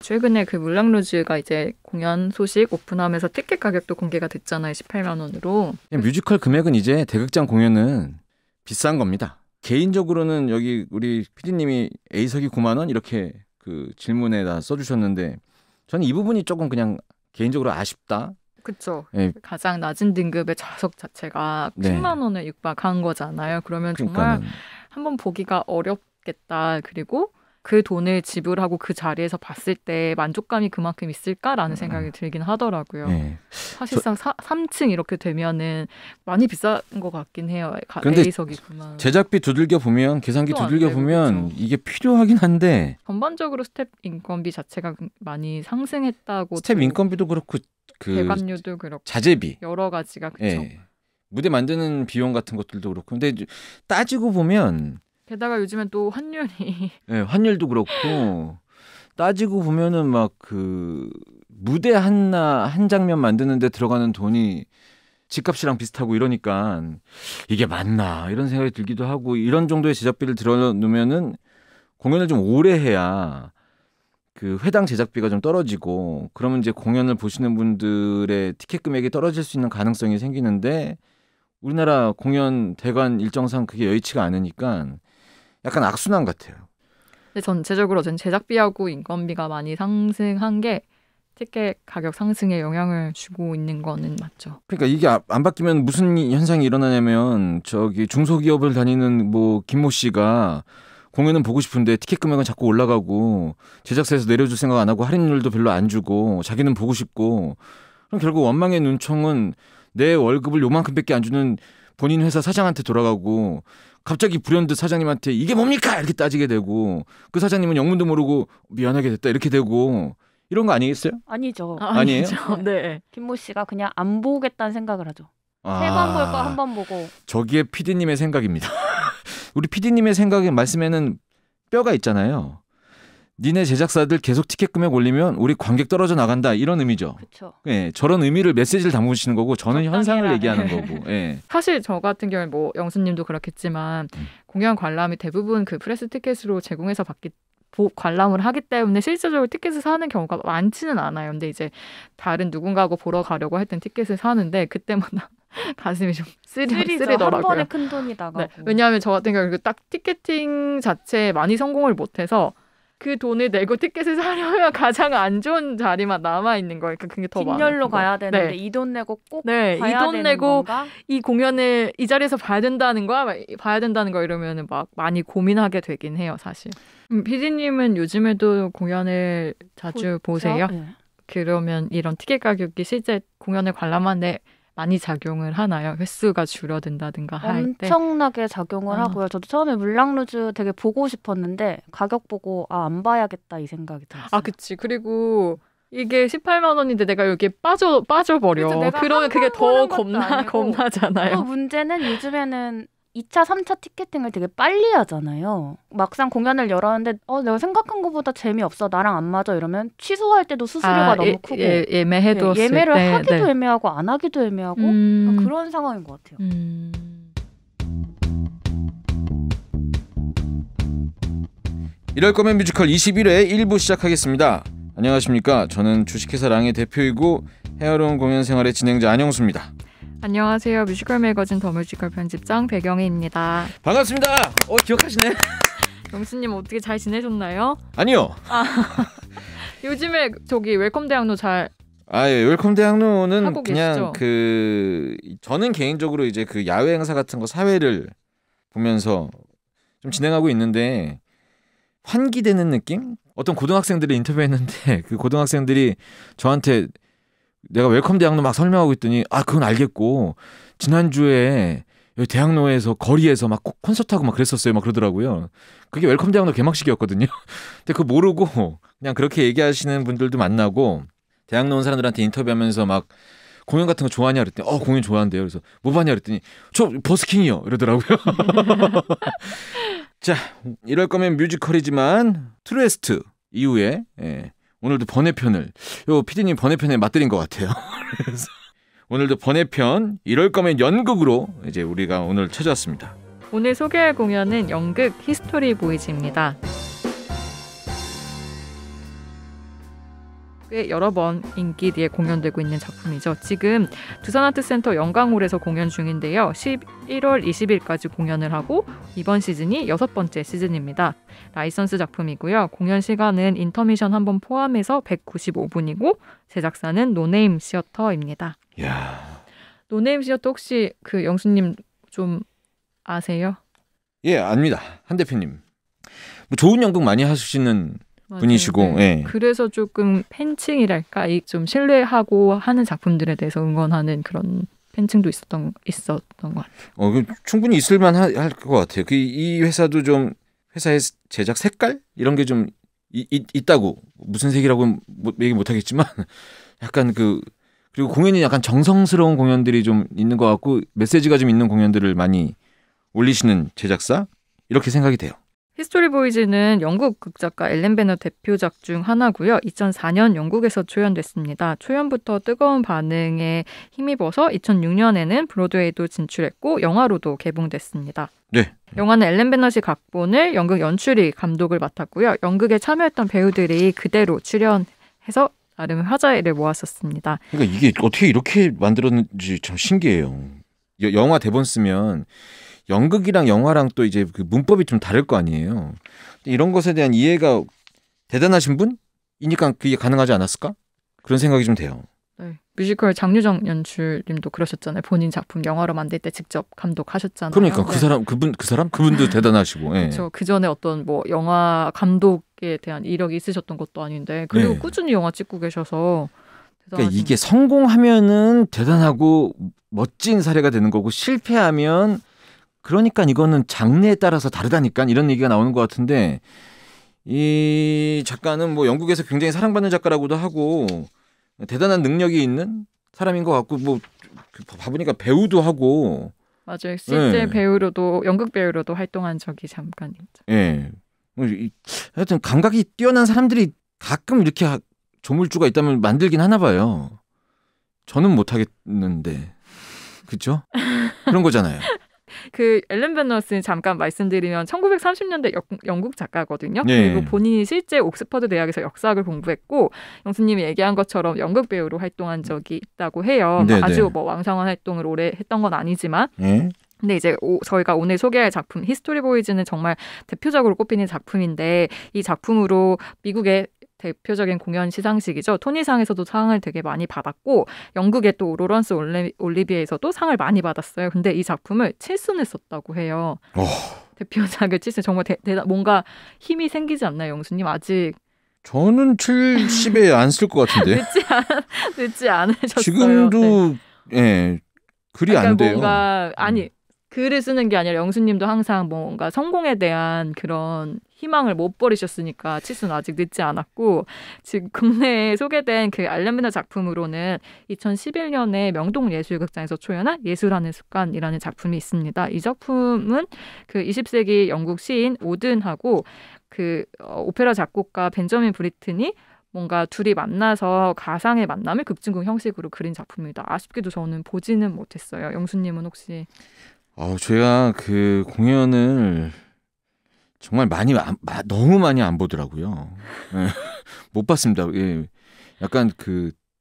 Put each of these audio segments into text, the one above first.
최근에 그 물랑루즈가 이제 공연 소식 오픈하면서 티켓 가격도 공개가 됐잖아요. 18만 원으로. 뮤지컬 금액은 이제 대극장 공연은 비싼 겁니다. 개인적으로는 여기 우리 PD님이 A석이 9만 원 이렇게 그 질문에다 써주셨는데 저는 이 부분이 조금 그냥 개인적으로 아쉽다. 그렇죠. 네. 가장 낮은 등급의 좌석 자체가 네. 10만 원에 육박한 거잖아요. 그러면 정말 한번 보기가 어렵겠다. 그리고 그 돈을 지불하고 그 자리에서 봤을 때 만족감이 그만큼 있을까라는 생각이 들긴 하더라고요. 네. 사실상 3층 이렇게 되면은 많이 비싼 것 같긴 해요. 그런데 A석이 그만. 제작비 두들겨 보면 계산기 또 안 두들겨 되고, 보면 그렇죠. 이게 필요하긴 한데 전반적으로 스텝 인건비 자체가 많이 상승했다고. 스텝 인건비도 그렇고 그 대관료도 그렇고 자재비 여러 가지가 그렇죠. 예. 무대 만드는 비용 같은 것들도 그렇고 근데 따지고 보면 게다가 요즘엔 또 환율이 예, 환율도 그렇고 따지고 보면은 막 그 무대 한 장면 만드는데 들어가는 돈이 집값이랑 비슷하고 이러니까 이게 맞나 이런 생각이 들기도 하고 이런 정도의 제작비를 들어놓으면은 공연을 좀 오래 해야 그 회당 제작비가 좀 떨어지고 그러면 이제 공연을 보시는 분들의 티켓 금액이 떨어질 수 있는 가능성이 생기는데 우리나라 공연 대관 일정상 그게 여의치가 않으니까 약간 악순환 같아요. 근데 전체적으로 전 제작비하고 인건비가 많이 상승한 게 티켓 가격 상승에 영향을 주고 있는 거는 맞죠. 그러니까 이게 안 바뀌면 무슨 현상이 일어나냐면 저기 중소기업을 다니는 뭐 김모 씨가 공연은 보고 싶은데 티켓 금액은 자꾸 올라가고 제작사에서 내려줄 생각 안 하고 할인율도 별로 안 주고 자기는 보고 싶고 그럼 결국 원망의 눈총은 내 월급을 요만큼밖에 안 주는 본인 회사 사장한테 돌아가고 갑자기 불현듯 사장님한테 이게 뭡니까 이렇게 따지게 되고 그 사장님은 영문도 모르고 미안하게 됐다 이렇게 되고 이런 거 아니겠어요? 아니죠. 아니에요? 네. 김모 씨가 그냥 안 보겠다는 생각을 하죠. 아, 3번 볼 거 한 번 보고. 저기에 PD님의 생각입니다. 우리 PD님의 생각의 말씀에는 뼈가 있잖아요. 니네 제작사들 계속 티켓 금액 올리면 우리 관객 떨어져 나간다 이런 의미죠. 그렇죠. 예, 저런 의미를 메시지를 담으시는 거고 저는 현상을 적당해라. 얘기하는 거고. 예. 사실 저 같은 경우에 뭐 영수님도 그렇겠지만 공연 관람이 대부분 그 프레스 티켓으로 제공해서 관람을 하기 때문에 실질적으로 티켓을 사는 경우가 많지는 않아요. 근데 이제 다른 누군가하고 보러 가려고 할 땐 티켓을 사는데 그때마다 가슴이 좀 쓰리더라고요. 한 번에 큰 돈이 나가고. 네, 왜냐하면 저 같은 경우에 딱 티켓팅 자체에 많이 성공을 못해서 그 돈을 내고 티켓을 사려면 가장 안 좋은 자리만 남아 있는 거예요. 그러니까 그게 더 빈혈로 가야 되는데 네. 이 돈 내고 꼭 네, 봐야 이 돈 되는 내고 건가? 이 공연을 이 자리에서 봐야 된다는 거 이러면은 막 많이 고민하게 되긴 해요, 사실. PD님은 요즘에도 공연을 자주 보세요? 네. 그러면 이런 티켓 가격이 실제 공연을 관람하는데 많이 작용을 하나요? 횟수가 줄어든다든가 할 때? 엄청나게 작용을 하고요. 저도 처음에 물랑루즈 되게 보고 싶었는데 가격 보고 안 봐야겠다 이 생각이 들었어요. 아, 그치. 그리고 이게 18만 원인데 내가 여기에 빠져버려. 그래서 내가 그러면 그게 더 아니고. 겁나잖아요. 또 문제는 요즘에는 2차, 3차 티켓팅을 되게 빨리 하잖아요. 막상 공연을 열었는데 내가 생각한 것보다 재미없어. 나랑 안 맞아. 이러면 취소할 때도 수수료가 너무 크고 예매해뒀을 때. 예매를 하기도 애매하고 안 하기도 애매하고 그런 상황인 것 같아요. 이럴 거면 뮤지컬 21회 1부 시작하겠습니다. 안녕하십니까. 저는 주식회사 랑의 대표이고 헤아로운 공연 생활의 진행자 안영수입니다. 안녕하세요. 뮤지컬 매거진 더 뮤지컬 편집장 배경희입니다. 반갑습니다. 기억하시네. 영수님 어떻게 잘 지내셨나요? 아니요. 요즘에 저기 웰컴 대학로 잘 예, 웰컴 대학로는 하고 그냥 계시죠? 저는 개인적으로 이제 그 야외 행사 같은 거 사회를 보면서 좀 진행하고 있는데 환기되는 느낌? 어떤 고등학생들을 인터뷰했는데 그 고등학생들이 저한테 내가 웰컴 대학로 막 설명하고 있더니 그건 알겠고 지난주에 여기 대학로에서 거리에서 막 콘서트하고 막 그랬었어요 막 그러더라고요. 그게 웰컴 대학로 개막식이었거든요. 근데 그거 모르고 그냥 그렇게 얘기하시는 분들도 만나고 대학로 온 사람들한테 인터뷰하면서 막 공연 같은 거 좋아하냐 그랬더니 공연 좋아한대요. 그래서 뭐 봤냐 그랬더니 저 버스킹이요 이러더라고요. 자, 이럴 거면 뮤지컬이지만 트루에스트 이후에 오늘도 번외편을 PD님 번외편에 맞들인 것 같아요. 그래서 오늘도 번외편 이럴 거면 연극으로 이제 우리가 오늘 찾아왔습니다. 오늘 소개할 공연은 연극 히스토리 보이즈입니다. 꽤 여러 번 인기리에 공연되고 있는 작품이죠. 지금 두산아트센터 영광홀에서 공연 중인데요. 11월 20일까지 공연을 하고 이번 시즌이 6번째 시즌입니다. 라이선스 작품이고요. 공연 시간은 인터미션 한 번 포함해서 195분이고 제작사는 노네임 시어터입니다. 야. 노네임 시어터 혹시 그 영수님 좀 아세요? 예, 압니다. 한 대표님. 뭐 좋은 연극 많이 하시는 맞아요. 분이시고, 네. 예. 그래서 조금 팬층이랄까, 좀 신뢰하고 하는 작품들에 대해서 응원하는 그런 팬층도 있었던 것 같아요. 충분히 있을만 할 것 같아요. 이 회사도 좀 회사의 제작 색깔 이런 게 좀 있다고, 무슨 색이라고 얘기 못 하겠지만 약간 그리고 공연이 약간 정성스러운 공연들이 좀 있는 것 같고 메시지가 좀 있는 공연들을 많이 올리시는 제작사 이렇게 생각이 돼요. 히스토리 보이즈는 영국 극작가 앨런 베너 대표작 중 하나고요. 2004년 영국에서 초연됐습니다. 초연부터 뜨거운 반응에 힘입어서 2006년에는 브로드웨이도 진출했고 영화로도 개봉됐습니다. 네. 영화는 앨런 베너시 각본을 연극 연출이 감독을 맡았고요. 연극에 참여했던 배우들이 그대로 출연해서 나름 화제를 모았었습니다. 그러니까 이게 어떻게 이렇게 만들었는지 참 신기해요. 영화 대본 쓰면 연극이랑 영화랑 또 이제 그 문법이 좀 다를 거 아니에요. 이런 것에 대한 이해가 대단하신 분이니까 그게 가능하지 않았을까? 그런 생각이 좀 돼요. 네. 뮤지컬 장유정 연출님도 그러셨잖아요. 본인 작품 영화로 만들 때 직접 감독하셨잖아요. 그러니까 네. 그분도 대단하시고. 예. 그렇죠. 그 전에 어떤 뭐 영화 감독에 대한 이력이 있으셨던 것도 아닌데 그리고 네. 꾸준히 영화 찍고 계셔서 그러니까 이게 성공하면은 대단하고 멋진 사례가 되는 거고 실패하면 그러니까 이거는 장르에 따라서 다르다니까 이런 얘기가 나오는 것 같은데 이 작가는 뭐 영국에서 굉장히 사랑받는 작가라고도 하고 대단한 능력이 있는 사람인 것 같고 뭐 봐보니까 배우도 하고 맞아요. 실제 네. 배우로도 연극 배우로도 활동한 적이 잠깐 있죠. 예. 하여튼 감각이 뛰어난 사람들이 가끔 이렇게 조물주가 있다면 만들긴 하나 봐요. 저는 못 하겠는데. 그렇죠? 그런 거잖아요. 그 앨런 베너스는 잠깐 말씀드리면 1930년대 영국 작가거든요. 네. 그리고 본인이 실제 옥스퍼드 대학에서 역사학을 공부했고 영수님이 얘기한 것처럼 연극 배우로 활동한 적이 있다고 해요. 네, 아주 네. 뭐 왕성한 활동을 오래 했던 건 아니지만 예? 근데 이제 저희가 오늘 소개할 작품 히스토리 보이즈는 정말 대표적으로 꼽히는 작품인데 이 작품으로 미국의 대표적인 공연 시상식이죠. 토니상에서도 상을 되게 많이 받았고 영국의 또 로런스 올리비에에서도 상을 많이 받았어요. 근데 이 작품을 칠순을 썼다고 해요. 대표작을 칠순 정말 뭔가 힘이 생기지 않나요, 영수님? 아직 저는 70에 안 쓸 것 같은데. 늦지 않으셨어요. 지금도 네. 예. 글이 안 돼요. 뭔가 글을 쓰는 게 아니라 영수님도 항상 뭔가 성공에 대한 그런 희망을 못 버리셨으니까 칠수는 아직 늦지 않았고 지금 국내에 소개된 그 앨런 베너 작품으로는 2011년에 명동예술극장에서 초연한 예술하는 습관이라는 작품이 있습니다. 이 작품은 그 20세기 영국 시인 오든하고 그 오페라 작곡가 벤저민 브리튼이 뭔가 둘이 만나서 가상의 만남을 극중극 형식으로 그린 작품입니다. 아쉽게도 저는 보지는 못했어요. 영수님은 혹시? 제가 그 공연을 정말 너무 많이 안 보더라고요. 예. 못 봤습니다. 예. 약간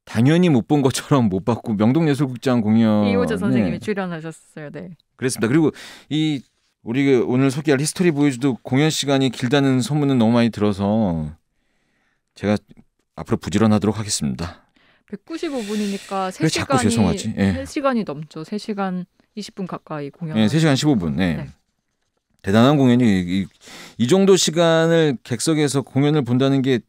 당연히 못 본 것처럼 못 봤고 명동예술극장 공연 이호재 선생님이 출연하셨어요. 네. 그랬습니다. 그리고 우리가 오늘 소개할 히스토리 보이즈도 공연 시간이 길다는 소문은 너무 많이 들어서 제가 앞으로 부지런하도록 하겠습니다. 195분이니까 왜 자꾸 죄송하지? 예. 3시간이 넘죠. 3시간 20분 가까이 공연. 네, 3시간 15분. 네. 네. 대단한 공연이 이 정도 시간을 객석에서 공연을 본다는 게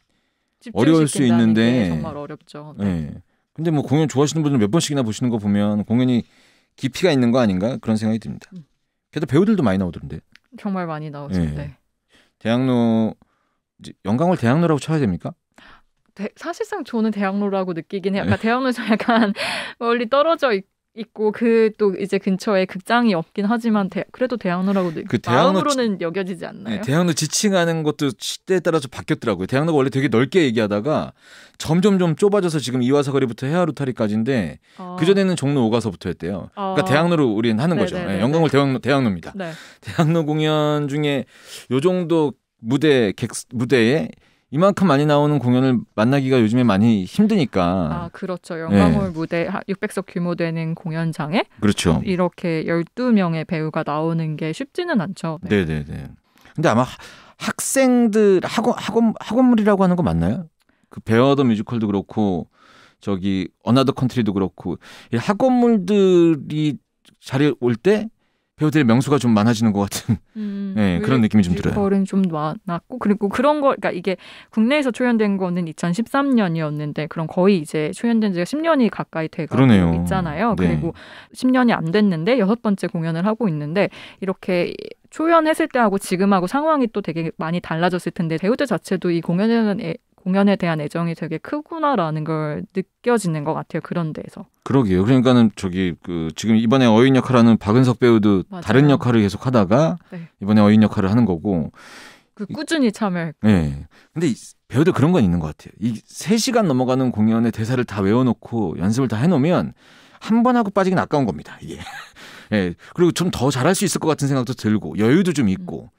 어려울 수 있는데 정말 어렵죠. 네. 네. 근데 뭐 공연 좋아하시는 분들 몇 번씩이나 보시는 거 보면 공연이 깊이가 있는 거 아닌가 그런 생각이 듭니다. 게다가 배우들도 많이 나오던데. 정말 많이 나오죠. 네. 네. 대학로 영광을 대학로라고 쳐야 됩니까? 사실상 저는 대학로라고 느끼긴 해요. 대학로에서 약간 멀리 떨어져 있고 또 이제 근처에 극장이 없긴 하지만 그래도 대학로라고 마음으로는 여겨지지 않나요? 네, 대학로 지칭하는 것도 시대에 따라서 바뀌었더라고요. 대학로가 원래 되게 넓게 얘기하다가 점점 좀 좁아져서 지금 이화사거리부터 해화루타리까지인데 그전에는 종로 5가서부터였대요. 그러니까 대학로로 우리는 하는 거죠. 네, 영광을 대학로입니다. 네. 대학로 공연 중에 요 정도 무대에 이만큼 많이 나오는 공연을 만나기가 요즘에 많이 힘드니까. 아, 그렇죠. 영광홀 무대 600석 규모 되는 공연장에 그렇죠. 이렇게 12명의 배우가 나오는 게 쉽지는 않죠. 네, 네, 네. 근데 아마 학생들 학원물이라고 하는 거 맞나요? 그 베어 더 뮤지컬도 그렇고 저기 어나더 컨트리도 그렇고 이 학원물들이 자리에 올 때 배우들의 명수가 좀 많아지는 것 같은 네, 그런 느낌이 좀 들어요. 뮤지컬은 좀 많았고 그리고 그런 거 그러니까 이게 국내에서 초연된 거는 2013년이었는데 그럼 거의 이제 초연된 지가 10년이 가까이 돼가고 있잖아요. 네. 그리고 10년이 안 됐는데 6번째 공연을 하고 있는데 이렇게 초연했을 때하고 지금하고 상황이 또 되게 많이 달라졌을 텐데 배우들 자체도 이 공연에 대한 애정이 되게 크구나라는 걸 느껴지는 것 같아요. 그런 데에서. 그러게요. 그러니까는 저기 그 지금 이번에 어인 역할하는 박은석 배우도 맞아요. 다른 역할을 계속 하다가 네. 이번에 어인 역할을 하는 거고. 그 꾸준히 참여했고. 네. 근데 배우들 그런 건 있는 것 같아요. 이 3시간 넘어가는 공연의 대사를 다 외워놓고 연습을 다 해놓으면 한 번 하고 빠지긴 아까운 겁니다. 이게. 네. 그리고 좀 더 잘할 수 있을 것 같은 생각도 들고 여유도 좀 있고.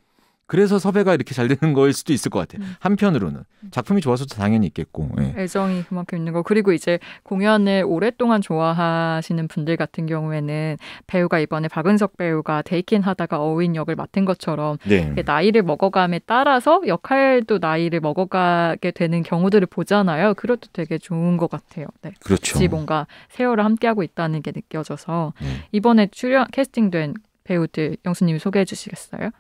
그래서 섭외가 이렇게 잘 되는 거일 수도 있을 것 같아요. 한편으로는 작품이 좋아서도 당연히 있겠고. 예. 애정이 그만큼 있는 거. 그리고 이제 공연을 오랫동안 좋아하시는 분들 같은 경우에는 배우가 이번에 박은석 배우가 데이킨 하다가 어윈 역을 맡은 것처럼 네. 나이를 먹어감에 따라서 역할도 나이를 먹어가게 되는 경우들을 보잖아요. 그것도 되게 좋은 것 같아요. 네. 그렇죠. 같이 뭔가 세월을 함께하고 있다는 게 느껴져서 이번에 캐스팅된 배우들 영수님이 소개해 주시겠어요?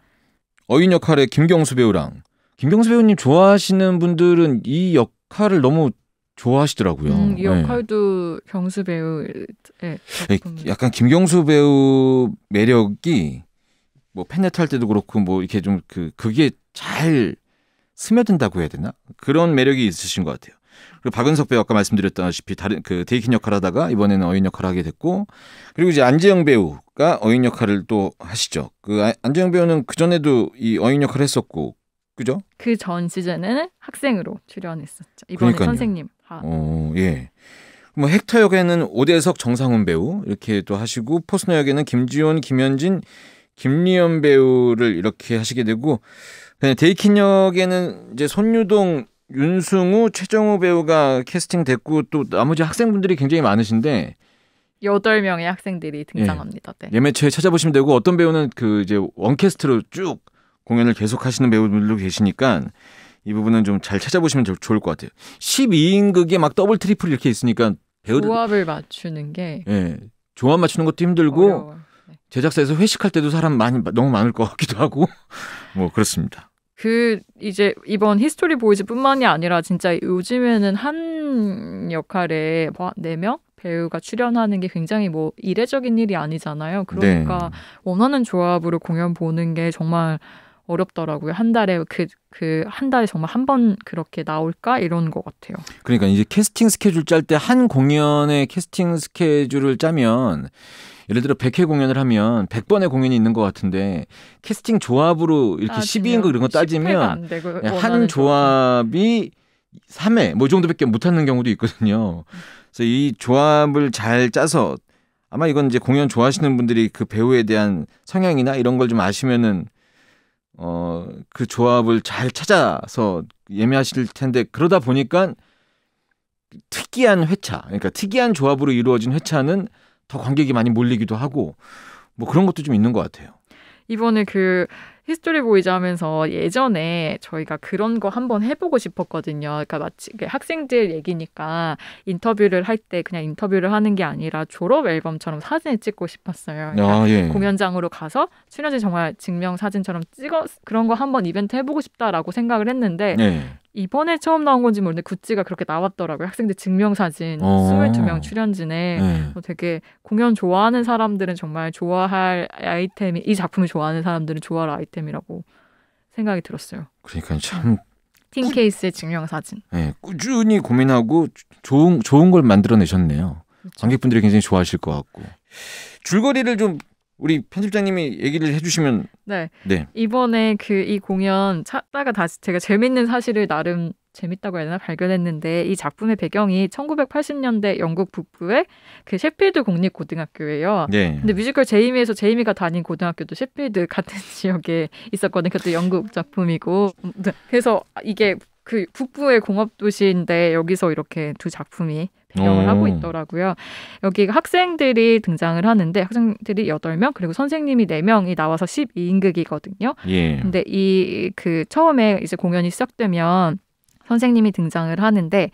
어인 역할의 김경수 배우랑 김경수 배우님 좋아하시는 분들은 이 역할을 너무 좋아하시더라고요. 이 역할도 경수 배우의 약간 김경수 배우 매력이 뭐 팬레터 할 때도 그렇고 뭐 이렇게 좀 그게 잘 스며든다고 해야 되나? 그런 매력이 있으신 것 같아요. 그리고 박은석 배우 아까 말씀드렸다시피 다른 그 데이킨 역할을 하다가 이번에는 어인 역할을 하게 됐고 그리고 이제 안재영 배우가 어인 역할을 또 하시죠. 그 안재영 배우는 그 전에도 이 어인 역할을 했었고, 그죠? 그 전 시즌에는 학생으로 출연했었죠. 이번에 그러니까요. 선생님. 예. 뭐 헥터 역에는 오대석, 정상훈 배우 이렇게 또 하시고 포스너 역에는 김지원, 김현진, 김리연 배우를 이렇게 하시게 되고 데이킨 역에는 이제 손유동, 윤승우, 최정우 배우가 캐스팅됐고 또 나머지 학생분들이 굉장히 많으신데 8명의 학생들이 등장합니다. 네. 예매처에 찾아보시면 되고 어떤 배우는 그 이제 원캐스트로 쭉 공연을 계속 하시는 배우들도 계시니까 이 부분은 좀 잘 찾아보시면 좋을 것 같아요. 12인극에 막 더블 트리플 이렇게 있으니까 배우들 조합을 맞추는 게 조합 맞추는 것도 힘들고 어려워요. 네. 제작사에서 회식할 때도 사람 너무 많을 것 같기도 하고 뭐 그렇습니다. 이제 이번 히스토리 보이즈뿐만이 아니라 진짜 요즘에는 한 역할에 4명 배우가 출연하는 게 굉장히 뭐 이례적인 일이 아니잖아요. 그러니까 원하는 조합으로 공연 보는 게 정말 어렵더라고요. 한 달에 한 달에 정말 한 번 그렇게 나올까 이런 것 같아요. 그러니까 이제 캐스팅 스케줄 짤 때 한 공연의 캐스팅 스케줄을 짜면 예를 들어 100회 공연을 하면 100번의 공연이 있는 것 같은데 캐스팅 조합으로 이렇게 12인극 이런 거 따지면 한 조합이 3회 뭐 이 정도밖에 못하는 경우도 있거든요. 그래서 이 조합을 잘 짜서 아마 이건 이제 공연 좋아하시는 분들이 그 배우에 대한 성향이나 이런 걸 좀 아시면은 그 조합을 잘 찾아서 예매하실 텐데 그러다 보니까 특이한 회차, 그러니까 특이한 조합으로 이루어진 회차는 더 관객이 많이 몰리기도 하고 뭐 그런 것도 좀 있는 것 같아요. 이번에 그 히스토리 보이즈 하면서 예전에 저희가 그런 거 한번 해보고 싶었거든요. 그러니까 마치 학생들 얘기니까 인터뷰를 할 때 그냥 인터뷰를 하는 게 아니라 졸업 앨범처럼 사진을 찍고 싶었어요. 그러니까 공연장으로 가서 출연진 정말 증명 사진처럼 그런 거 한번 이벤트 해보고 싶다라고 생각을 했는데 이번에 처음 나온 건지 모르는데 굿즈가 그렇게 나왔더라고요. 학생들 증명사진 22명 출연진에 되게 공연 좋아하는 사람들은 정말 좋아할 아이템이 이 작품을 좋아하는 사람들은 좋아할 아이템이라고 생각이 들었어요. 그러니까 참 팀 케이스의 증명사진. 꾸준히 고민하고 좋은 걸 만들어내셨네요. 그렇죠. 관객분들이 굉장히 좋아하실 것 같고. 줄거리를 좀 우리 편집장님이 얘기를 해주시면. 네. 이번에 이 공연 찾다가 다시 제가 재밌는 사실을 나름 재밌다고 해야 되나 발견했는데 이 작품의 배경이 1980년대 영국 북부의 그 셰필드 공립고등학교예요. 근데 뮤지컬 제이미에서 제이미가 다닌 고등학교도 셰필드 같은 지역에 있었거든요. 그것도 영국 작품이고. 그래서 이게 그 북부의 공업 도시인데 여기서 이렇게 두 작품이 배경을 하고 있더라고요. 여기 학생들이 등장을 하는데 학생들이 8명 그리고 선생님이 4명이 나와서 12인극이거든요. 예. 근데 이 그 처음에 이제 공연이 시작되면 선생님이 등장을 하는데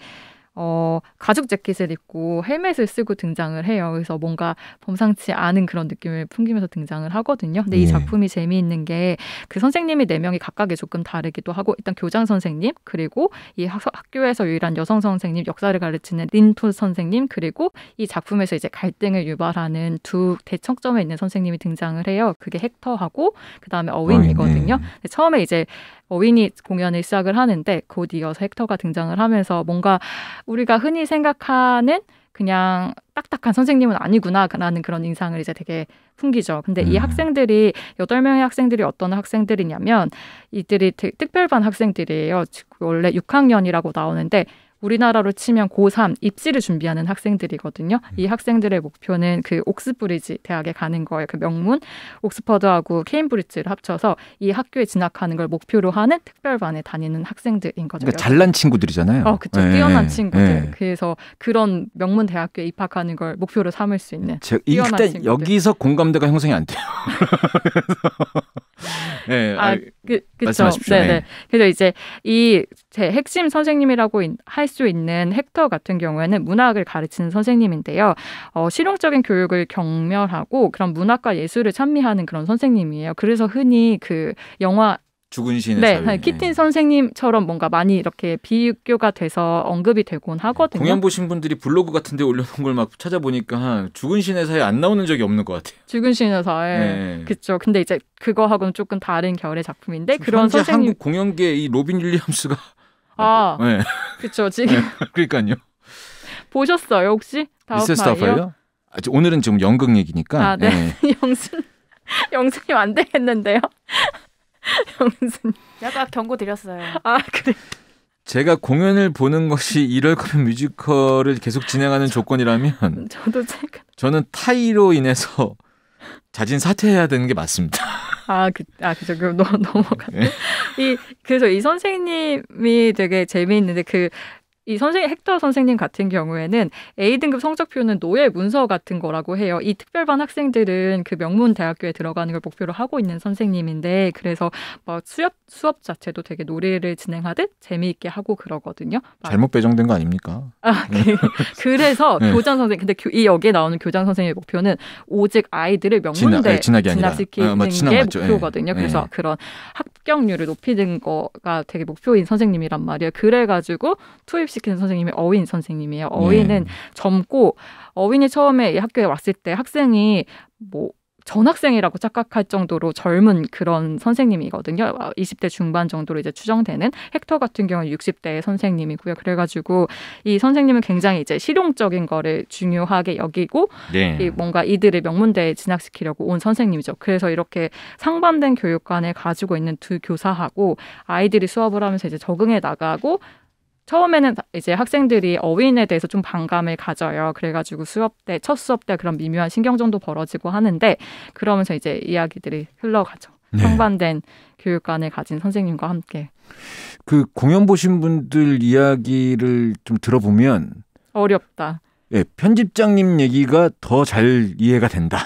가죽 재킷을 입고 헬멧을 쓰고 등장을 해요. 그래서 뭔가 범상치 않은 그런 느낌을 풍기면서 등장을 하거든요. 근데 이 작품이 재미있는 게 그 선생님이 4명이 각각이 조금 다르기도 하고 일단 교장 선생님 그리고 이 학교에서 유일한 여성 선생님 역사를 가르치는 린토 선생님 그리고 이 작품에서 이제 갈등을 유발하는 두 대척점에 있는 선생님이 등장을 해요. 그게 헥터하고 그다음에 어윈이거든요. 근데 처음에 이제 어윈이 공연을 시작을 하는데 곧 이어서 헥터가 등장을 하면서 뭔가 우리가 흔히 생각하는 그냥 딱딱한 선생님은 아니구나라는 그런 인상을 이제 되게 풍기죠. 근데 이 학생들이 8명의 학생들이 어떤 학생들이냐면 이들이 되게 특별반 학생들이에요. 원래 6학년이라고 나오는데 우리나라로 치면 고3 입시를 준비하는 학생들이거든요. 이 학생들의 목표는 그 옥스브리지 대학에 가는 거예요. 그 명문 옥스퍼드하고 케임브리지를 합쳐서 이 학교에 진학하는 걸 목표로 하는 특별반에 다니는 학생들인 거죠. 그러니까 잘난 친구들이잖아요. 그렇죠. 뛰어난 친구들. 그래서 그런 명문 대학교에 입학하는 걸 목표로 삼을 수 있는 뛰어난 일단 친구들. 여기서 공감대가 형성이 안 돼요. 네, 그렇죠. 네. 그래서 이제 이 제 핵심 선생님이라고 할 수 있는 헥터 같은 경우에는 문학을 가르치는 선생님인데요. 실용적인 교육을 경멸하고 그런 문학과 예술을 찬미하는 그런 선생님이에요. 그래서 흔히 그 영화 죽은 신의 사회. 키틴 선생님처럼 뭔가 많이 이렇게 비교가 돼서 언급이 되곤 하거든요. 공연 보신 분들이 블로그 같은 데 올려놓은 걸 막 찾아보니까 죽은 신의 사회 안 나오는 적이 없는 것 같아요. 죽은 신의 사회. 그렇죠. 근데 이제 그거하고는 조금 다른 결의 작품인데 그런 선생님. 한국 공연계 이 로빈 윌리엄스가 그렇죠. 지금 그러니까요. 보셨어요 혹시? 미스 스타파이어? 오늘은 좀 연극 얘기니까. 네. 영수님 안 되겠는데요. 영수님. 약간 경고 드렸어요. 그래. 제가 공연을 보는 것이 이럴 거면 뮤지컬을 계속 진행하는 조건이라면 저는 타이로 인해서 자진 사퇴해야 되는 게 맞습니다. 그죠. 그럼 넘어가네. 그래서 이 선생님이 되게 재미있는데 이 헥터 선생님 같은 경우에는 A등급 성적표는 노예 문서 같은 거라고 해요. 이 특별반 학생들은 그 명문 대학교에 들어가는 걸 목표로 하고 있는 선생님인데 그래서 막 수업 자체도 되게 놀이를 진행하듯 재미있게 하고 그러거든요. 잘못 배정된 거 아닙니까? 그래서 교장 선생님 근데 이 여기에 나오는 교장 선생님의 목표는 오직 아이들을 명문대 진학시키는 게 목표거든요. 그래서 그런 합격률을 높이는 거가 되게 목표인 선생님이란 말이에요. 그래가지고 투입시키는 선생님이 어윈 선생님이에요. 어윈은 젊고 어윈이 처음에 이 학교에 왔을 때 학생이 전학생이라고 착각할 정도로 젊은 그런 선생님이거든요. 20대 중반 정도로 이제 추정되는 헥터 같은 경우는 60대의 선생님이고요. 그래가지고 이 선생님은 굉장히 이제 실용적인 거를 중요하게 여기고 뭔가 이들을 명문대에 진학시키려고 온 선생님이죠. 그래서 이렇게 상반된 교육관을 가지고 있는 두 교사하고 아이들이 수업을 하면서 이제 적응해 나가고 처음에는 이제 학생들이 어윈에 대해서 좀 반감을 가져요. 그래가지고 첫 수업 때 그런 미묘한 신경전도 벌어지고 하는데 그러면서 이제 이야기들이 흘러가죠. 상반된 교육관을 가진 선생님과 함께. 그 공연 보신 분들 이야기를 좀 들어보면 어렵다. 편집장님 얘기가 더 잘 이해가 된다.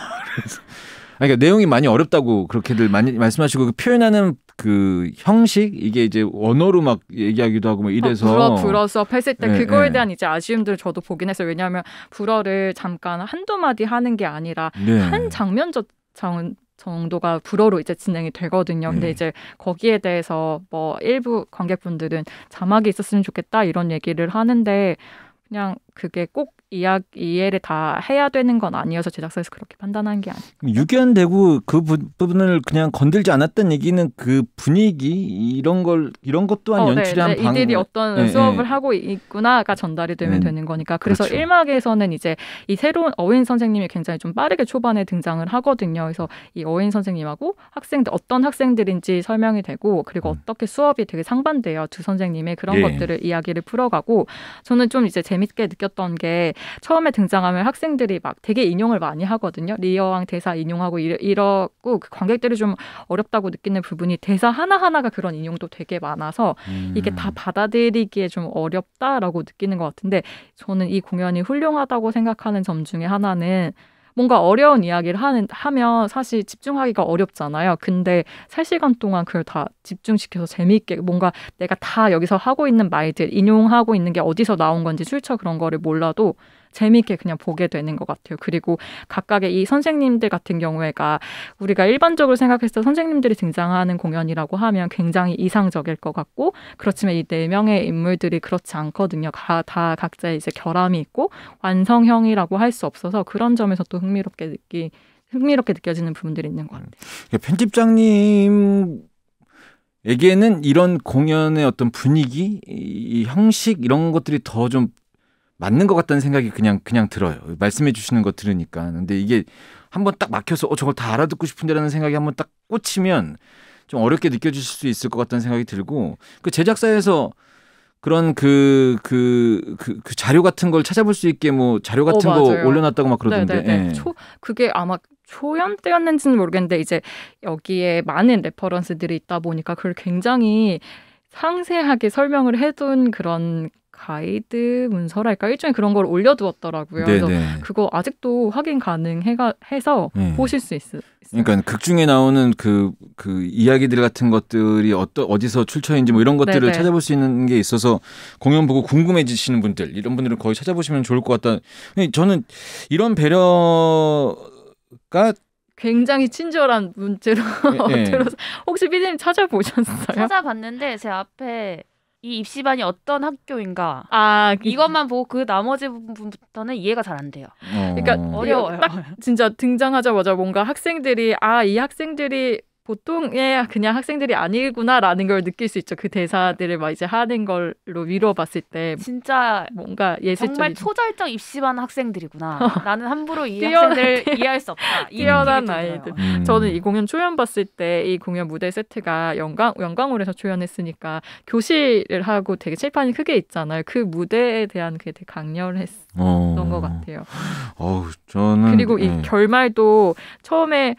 그러니까 내용이 많이 어렵다고 그렇게들 많이 말씀하시고 표현하는 그 형식 이게 이제 언어로 막 얘기하기도 하고 뭐 이래서 불어 수업했을 때 그거에 대한 이제 아쉬움들 저도 보긴 했어요. 왜냐하면 불어를 잠깐 한두 마디 하는 게 아니라 한 장면 정도가 불어로 이제 진행이 되거든요. 근데 이제 거기에 대해서 뭐 일부 관객분들은 자막이 있었으면 좋겠다 이런 얘기를 하는데 그냥 그게 꼭 이해를 다 해야 되는 건 아니어서 제작사에서 그렇게 판단한 게 아니에요. 유견되고 그 부분을 그냥 건들지 않았던 얘기는 그 분위기 이런 것 또한 연출의 한 방법. 이들이 어떤 수업을 하고 있구나가 전달이 되면 되는 거니까. 그래서 그렇죠. 1막에서는 이제 이 새로운 어윈 선생님이 굉장히 좀 빠르게 초반에 등장을 하거든요. 그래서 이 어윈 선생님하고 학생들 어떤 학생들인지 설명이 되고 그리고 어떻게 수업이 되게 상반돼요. 두 선생님의 그런 것들을 이야기를 풀어가고 저는 좀 이제 재밌게 느꼈던 느꼈던 게 처음에 등장하면 학생들이 막 되게 인용을 많이 하거든요. 리어왕 대사 인용하고 이러고 그 관객들이 좀 어렵다고 느끼는 부분이 대사 하나하나가 그런 인용도 되게 많아서 이게 다 받아들이기에 좀 어렵다라고 느끼는 것 같은데 저는 이 공연이 훌륭하다고 생각하는 점 중에 하나는 뭔가 어려운 이야기를 하면 사실 집중하기가 어렵잖아요. 근데 3시간 동안 그걸 다 집중시켜서 재미있게 뭔가 내가 다 여기서 하고 있는 말들, 인용하고 있는 게 어디서 나온 건지 출처 그런 거를 몰라도 재미있게 그냥 보게 되는 것 같아요. 그리고 각각의 이 선생님들 같은 경우에가 우리가 일반적으로 생각했을 때 선생님들이 등장하는 공연이라고 하면 굉장히 이상적일 것 같고 그렇지만 이 4명의 인물들이 그렇지 않거든요. 다 각자의 이제 결함이 있고 완성형이라고 할 수 없어서 그런 점에서 또 흥미롭게 느껴지는 부분들이 있는 것 같아요. 편집장님에게는 이런 공연의 어떤 분위기, 이 형식 이런 것들이 더 좀 맞는 것 같다는 생각이 그냥 들어요. 말씀해 주시는 거 들으니까. 근데 이게 한번 딱 막혀서 저걸 다 알아듣고 싶은데라는 생각이 한번 딱 꽂히면 좀 어렵게 느껴질 수 있을 것 같다는 생각이 들고 그 제작사에서 그런 그 자료 같은 걸 찾아볼 수 있게 뭐 자료 같은 거 맞아요. 올려놨다고 막 그러던데. 네네네. 그게 아마 초연 때였는지는 모르겠는데 이제 여기에 많은 레퍼런스들이 있다 보니까 그걸 굉장히 상세하게 설명을 해둔 그런 가이드 문서랄까 일종의 그런 걸 올려두었더라고요. 그래서 그거 아직도 확인 가능해서 보실 수 있어요. 그러니까 극 중에 나오는 그 이야기들 같은 것들이 어디서 출처인지 뭐 이런 것들을 찾아볼 수 있는 게 있어서 공연 보고 궁금해지시는 분들 이런 분들은 거의 찾아보시면 좋을 것 같다. 저는 이런 배려가 굉장히 친절한 문제로 들어서 혹시 피디님 찾아보셨어요? 찾아봤는데 제 앞에 이 입시반이 어떤 학교인가 이것만 보고 그 나머지 부분부터는 이해가 잘 안 돼요. 그러니까 어려워요. 딱 진짜 등장하자마자 뭔가 학생들이 이 학생들이 보통의 그냥 학생들이 아니구나라는 걸 느낄 수 있죠. 그 대사들을 막 이제 하는 걸로 미뤄봤을 때 진짜 뭔가 예술적인 정말 초절정 입시반 학생들이구나. 나는 함부로 이 학생들을 이해할 수 없다. 뛰어난 아이들. 저는 이 공연 초연 봤을 때 이 공연 무대 세트가 영광홀에서 초연했으니까 교실을 하고 되게 칠판이 크게 있잖아요. 그 무대에 대한 그게 되게 강렬했던 것 같아요. 저는 그리고 이 결말도 처음에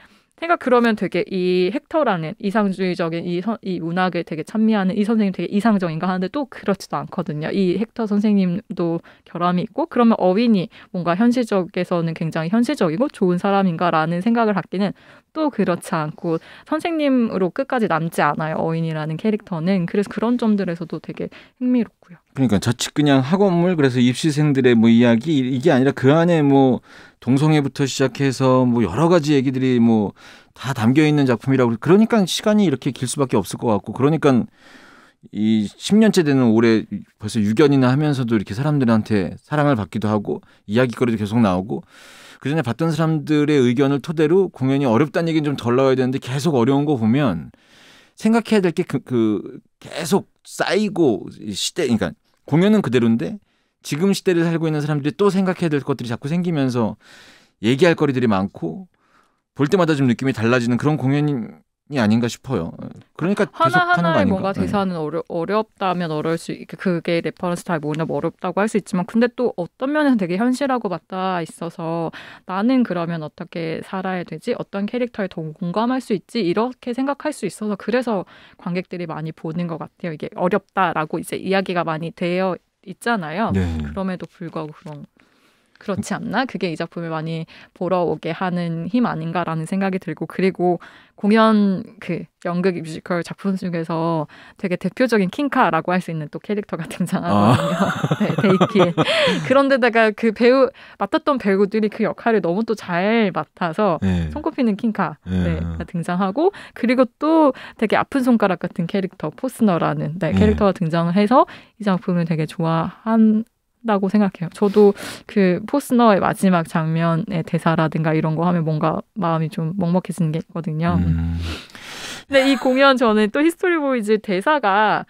그러면 되게 이 헥터라는 이상주의적인 이 문학을 되게 찬미하는 이 선생님 되게 이상적인가 하는데 또 그렇지도 않거든요. 이 헥터 선생님도 결함이 있고 그러면 어윈이 뭔가 현실적에서는 굉장히 현실적이고 좋은 사람인가라는 생각을 갖기는 또 그렇지 않고 선생님으로 끝까지 남지 않아요. 어윈이라는 캐릭터는. 그래서 그런 점들에서도 되게 흥미롭고요. 그러니까 자칫 그냥 학원물 그래서 입시생들의 뭐 이야기 이게 아니라 그 안에 뭐 동성애부터 시작해서 뭐 여러 가지 얘기들이 뭐 다 담겨 있는 작품이라고 그러니까 시간이 이렇게 길 수밖에 없을 것 같고 그러니까 이 10년째 되는 올해 벌써 6연이나 하면서도 이렇게 사람들한테 사랑을 받기도 하고 이야기거리도 계속 나오고 그전에 봤던 사람들의 의견을 토대로 공연이 어렵다는 얘기는 좀 덜 나와야 되는데 계속 어려운 거 보면 생각해야 될 게 계속 쌓이고 그러니까 공연은 그대로인데 지금 시대를 살고 있는 사람들이 또 생각해야 될 것들이 자꾸 생기면서 얘기할 거리들이 많고 볼 때마다 좀 느낌이 달라지는 그런 공연이 아닌가 싶어요. 그러니까 계속 하는 거 하나하나의 아닌가? 뭔가 대사는 어렵다면 어려울 수 그게 레퍼런스 잘 모르면 어렵다고 할 수 있지만 근데 또 어떤 면에서 되게 현실하고 맞닿아 있어서 나는 그러면 어떻게 살아야 되지? 어떤 캐릭터에 더 공감할 수 있지? 이렇게 생각할 수 있어서 그래서 관객들이 많이 보는 것 같아요. 이게 어렵다라고 이제 이야기가 많이 되어 있잖아요. 그럼에도 불구하고 그렇지 않나? 그게 이 작품을 많이 보러 오게 하는 힘 아닌가라는 생각이 들고 그리고 공연 연극 뮤지컬 작품 중에서 되게 대표적인 킹카라고 할 수 있는 또 캐릭터가 등장하거든요. 데이키에. 그런데다가 그 맡았던 배우들이 그 역할을 너무 또 잘 맡아서 손꼽히는 킹카가 등장하고 그리고 또 되게 아픈 손가락 같은 캐릭터 포스너라는 캐릭터가 등장을 해서 이 작품을 되게 좋아한다고 생각해요. 저도 그 포스너의 마지막 장면의 대사라든가 이런 거 하면 뭔가 마음이 좀 먹먹해지는 게 있거든요. 근데 이 공연 저는 또 히스토리 보이즈 대사가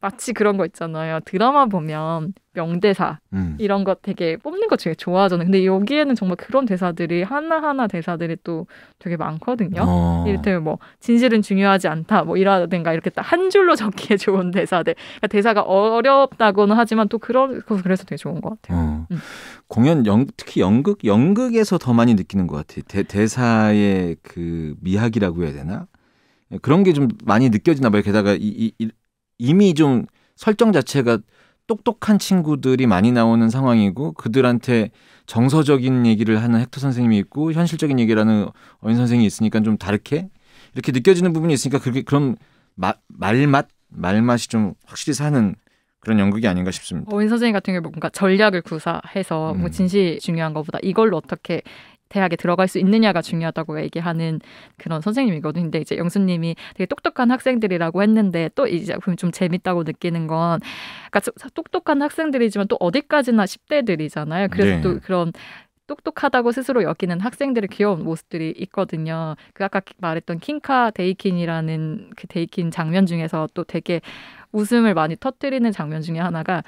마치 그런 거 있잖아요. 드라마 보면 명대사 이런 거 되게 뽑는 거 되게 좋아하잖아요. 근데 여기에는 정말 그런 대사들이 하나하나 대사들이 또 되게 많거든요. 이를테면 뭐 진실은 중요하지 않다 뭐 이라든가 이렇게 딱 한 줄로 적기에 좋은 대사들. 그러니까 대사가 어렵다고는 하지만 또 그래서 되게 좋은 것 같아요. 공연 특히 연극에서 더 많이 느끼는 것 같아요. 대사의 그 미학이라고 해야 되나? 그런 게 좀 많이 느껴지나 봐요. 게다가 이미 좀 설정 자체가 똑똑한 친구들이 많이 나오는 상황이고 그들한테 정서적인 얘기를 하는 헥터 선생님이 있고 현실적인 얘기를 하는 어인 선생님이 있으니까 좀 다르게 이렇게 느껴지는 부분이 있으니까 그런 말맛이 좀 확실히 사는 그런 연극이 아닌가 싶습니다. 어인 선생님 같은 경우 뭔가 전략을 구사해서 뭐 진실이 중요한 것보다 이걸로 어떻게 대학에 들어갈 수 있느냐가 중요하다고 얘기하는 그런 선생님이거든요. 근데 이제 영수님이 되게 똑똑한 학생들이라고 했는데 또 이제 좀 재밌다고 느끼는 건 그러니까 똑똑한 학생들이지만 또 어디까지나 10대들이잖아요. 그래서 네. 또 그런 똑똑하다고 스스로 여기는 학생들의 귀여운 모습들이 있거든요. 그 아까 말했던 킹카 데이킨이라는 그 데이킨 장면 중에서 또 되게 웃음을 많이 터뜨리는 장면 중에 하나가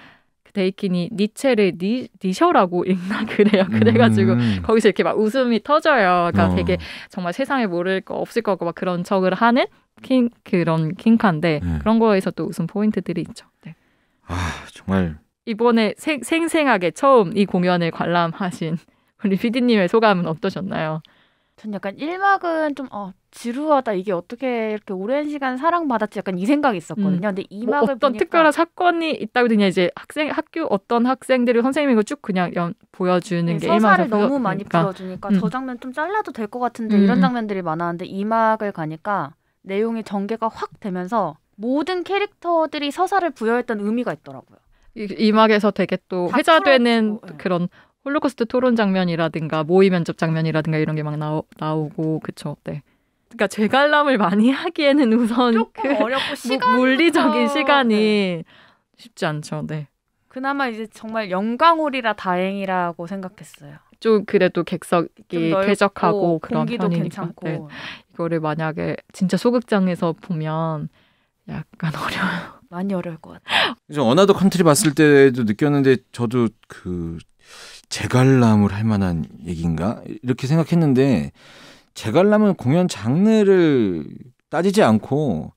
데이킨이 니체를 니셔라고 읽나 그래요. 그래가지고 거기서 이렇게 막 웃음이 터져요. 그러니까 되게 정말 세상에 모를 거 없을 거고 막 그런 척을 하는 그런 킹카인데 그런 거에서 또 웃음 포인트들이 있죠. 네. 정말 이번에 생생하게 처음 이 공연을 관람하신 우리 PD님의 소감은 어떠셨나요? 전 약간 1막은 좀 지루하다. 이게 어떻게 이렇게 오랜 시간 사랑받았지? 약간 이 생각이 있었거든요. 근데 2막을 뭐 어떤 보니까 특별한 사건이 있다고 그냥 이제 학교 어떤 학생들이 선생님이고 쭉 그냥 보여주는 게 1막에서 서사를 너무 많이 풀어주니까 저 장면 좀 잘라도 될 것 같은데 이런 장면들이 많았는데 2막을 가니까 내용의 전개가 확 되면서 모든 캐릭터들이 서사를 부여했던 의미가 있더라고요. 2막에서 되게 또 회자되는 그런 홀로코스트 토론 장면이라든가 모의 면접 장면이라든가 이런 게 막 나오고 그쵸. 네. 그러니까 재관람을 많이 하기에는 우선 조금 어렵고 물리적인 시간이 쉽지 않죠. 네. 그나마 이제 정말 영광홀이라 다행이라고 생각했어요. 좀 그래도 객석이 쾌적하고 그런 공기도 편이니까. 괜찮고. 네. 이거를 만약에 진짜 소극장에서 보면 약간 어려워요. 많이 어려울 것 같아요. 어나더 컨트리 봤을 때도 느꼈는데 저도 그 재관람을 할 만한 얘기인가 이렇게 생각했는데 재관람은 공연 장르를 따지지 않고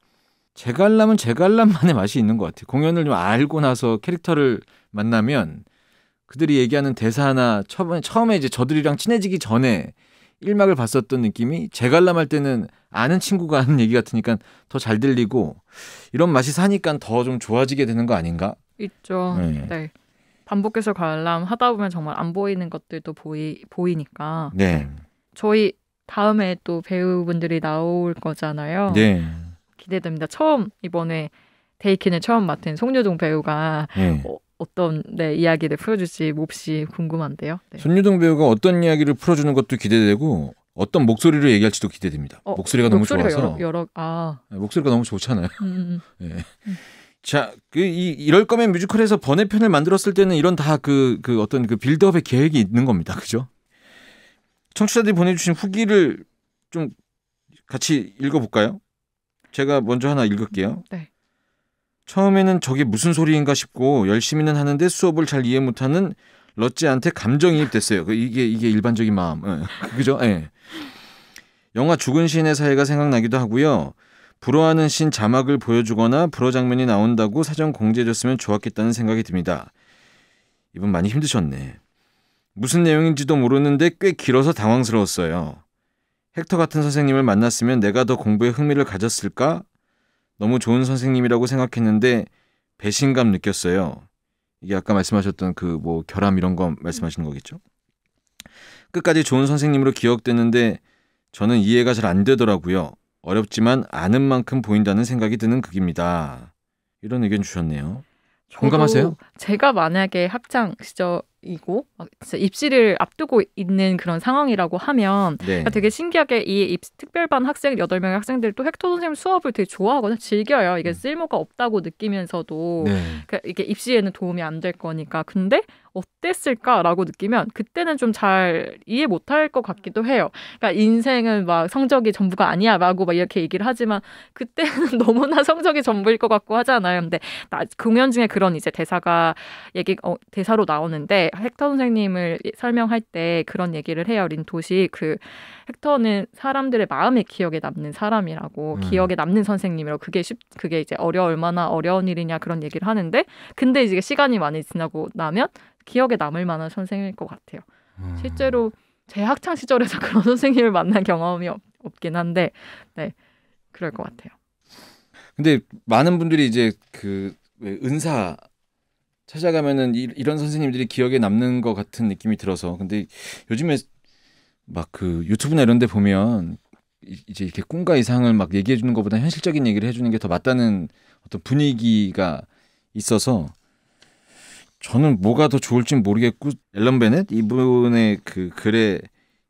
재관람은 재관람만의 맛이 있는 것 같아요. 공연을 좀 알고 나서 캐릭터를 만나면 그들이 얘기하는 대사나 처음에 이제 저들이랑 친해지기 전에 1막을 봤었던 느낌이 재관람할 때는 아는 친구가 하는 얘기 같으니까 더 잘 들리고 이런 맛이 사니까 더 좀 좋아지게 되는 거 아닌가? 있죠. 네. 반복해서 관람하다 보면 정말 안 보이는 것들도 보이니까. 네. 저희 다음에 또 배우분들이 나올 거잖아요. 네. 기대됩니다. 이번에 데이킨을 처음 맡은 송유동 배우가 어떤 이야기를 풀어줄지 몹시 궁금한데요. 네. 손유동 배우가 어떤 이야기를 풀어주는 것도 기대되고 어떤 목소리로 얘기할지도 기대됩니다. 목소리가 너무 좋아서. 목소리가 너무 좋잖아요. 네. 자, 이럴 거면 뮤지컬에서 번외편을 만들었을 때는 이런 다 어떤 그 빌드업의 계획이 있는 겁니다. 그죠? 청취자들이 보내주신 후기를 좀 같이 읽어볼까요? 제가 먼저 하나 읽을게요. 네. 처음에는 저게 무슨 소리인가 싶고 열심히는 하는데 수업을 잘 이해 못하는 러찌한테 감정이입됐어요. 이게 일반적인 마음. 그죠? 네. 영화 죽은 시인의 사회가 생각나기도 하고요. 불어하는 신 자막을 보여주거나 불어 장면이 나온다고 사전 공지해줬으면 좋았겠다는 생각이 듭니다. 이분 많이 힘드셨네. 무슨 내용인지도 모르는데 꽤 길어서 당황스러웠어요. 헥터 같은 선생님을 만났으면 내가 더 공부에 흥미를 가졌을까? 너무 좋은 선생님이라고 생각했는데 배신감 느꼈어요. 이게 아까 말씀하셨던 결함 이런 거 말씀하시는 거겠죠? 끝까지 좋은 선생님으로 기억되는데 저는 이해가 잘 안 되더라고요. 어렵지만 아는 만큼 보인다는 생각이 드는 극입니다. 이런 의견 주셨네요. 공감하세요? 제가 만약에 학창 이고 막 진짜 입시를 앞두고 있는 그런 상황이라고 하면 네. 그러니까 되게 신기하게 이 특별반 학생 8명의 학생들이 또 헥터 선생님 수업을 되게 좋아하거든요. 즐겨요. 이게 쓸모가 없다고 느끼면서도 네. 그러니까 이게 입시에는 도움이 안 될 거니까. 근데 어땠을까라고 느끼면 그때는 좀 잘 이해 못할 것 같기도 해요. 그러니까 인생은 막 성적이 전부가 아니야라고 막 이렇게 얘기를 하지만 그때는 너무나 성적이 전부일 것 같고 하잖아요. 근데 공연 중에 그런 이제 대사가 대사로 나오는데 헥터 선생님을 설명할 때 그런 얘기를 해요. 린도시 그 헥터는 사람들의 마음에 기억에 남는 사람이라고 기억에 남는 선생님이라고 그게 이제 얼마나 어려운 일이냐 그런 얘기를 하는데 근데 이제 시간이 많이 지나고 나면 기억에 남을 만한 선생님일 것 같아요. 실제로 제 학창 시절에서 그런 선생님을 만난 경험이 없긴 한데 네 그럴 것 같아요. 근데 많은 분들이 이제 왜 은사 찾아가면은 이런 선생님들이 기억에 남는 것 같은 느낌이 들어서 근데 요즘에 막 유튜브나 이런 데 보면 이제 이렇게 꿈과 이상을 막 얘기해 주는 것보다 현실적인 얘기를 해주는 게 더 맞다는 어떤 분위기가 있어서 저는 뭐가 더 좋을지 모르겠고 앨런 베넷 이분의 그 글에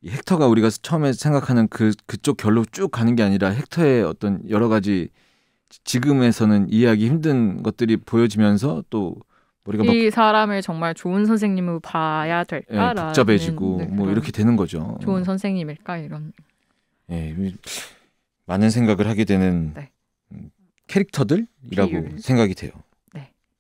이 헥터가 우리가 처음에 생각하는 그쪽 결로 쭉 가는 게 아니라 헥터의 어떤 여러 가지 지금에서는 이해하기 힘든 것들이 보여지면서 또 우리가 이 사람을 정말 좋은 선생님으로 봐야 될까라는 복잡해지고 뭐 이렇게 되는 거죠. 좋은 선생님일까 이런. 많은 생각을 하게 되는 네. 캐릭터들이라고 비율. 생각이 돼요.